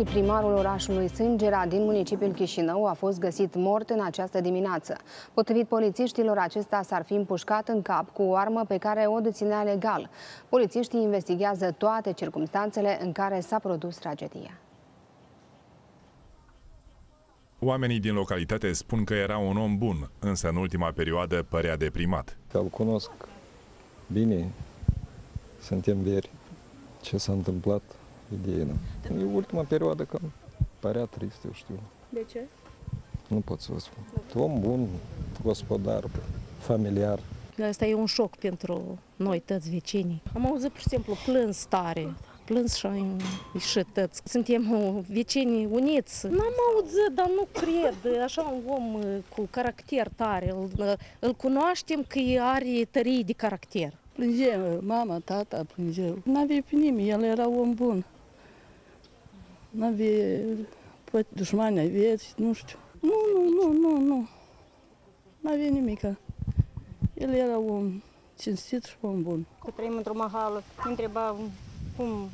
Primarul orașului Sângera din municipiul Chișinău a fost găsit mort în această dimineață. Potrivit polițiștilor, acesta s-ar fi împușcat în cap cu o armă pe care o deținea legal. Polițiștii investigează toate circumstanțele în care s-a produs tragedia. Oamenii din localitate spun că era un om bun, însă în ultima perioadă părea deprimat. Că îl cunosc bine, suntem veri. Ce s-a întâmplat? Ideea. E ultima perioadă că părea trist, eu știu. De ce? Nu pot să vă spun. Om bun, gospodar, familiar. Asta e un șoc pentru noi, toți vecinii. Am auzit, pur și simplu, plâns tare. Plâns și am ieșit toți. Suntem vecini uniți. N-am auzit, dar nu cred. Așa un om cu caracter tare. Îl cunoaștem că are tărie de caracter. Plângea mama, tata plângeau. N-avea pe nimeni, el era om bun. N-avea dușmani, avea, nu știu. Nu. N-avea nimica. El era om cinstit și om bun. Că trăim într-o mahală, îi întreba cum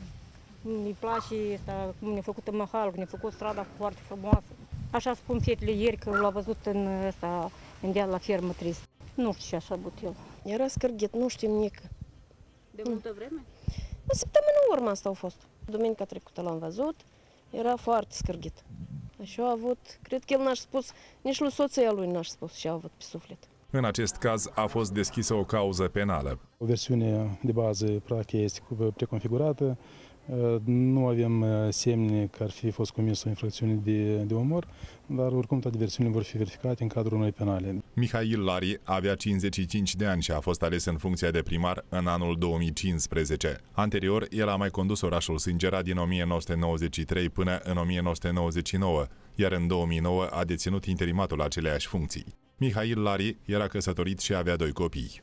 îi place asta, cum ne-a făcut mahală, cum ne-a făcut strada foarte frumoasă. Așa spun fetele ieri că l-a văzut în deal la fermă trist. Nu știu ce așa a avut el. Era scârghit, nu știm nică. De multă vreme? O săptămână în urmă asta a fost. Duminica trecută l-am văzut, era foarte scârghit. Așa a avut, cred că el n-aș spus, nici lui soția lui n-aș spus și a avut pe suflet. În acest caz a fost deschisă o cauză penală. O versiune de bază practic este preconfigurată. Nu avem semne că ar fi fost comis o infracțiune de omor, dar oricum toate versiunile vor fi verificate în cadrul unei penale. Mihail Lari avea 55 de ani și a fost ales în funcția de primar în anul 2015. Anterior, el a mai condus orașul Sângera din 1993 până în 1999, iar în 2009 a deținut interimatul aceleiași funcții. Mihail Lari era căsătorit și avea 2 copii.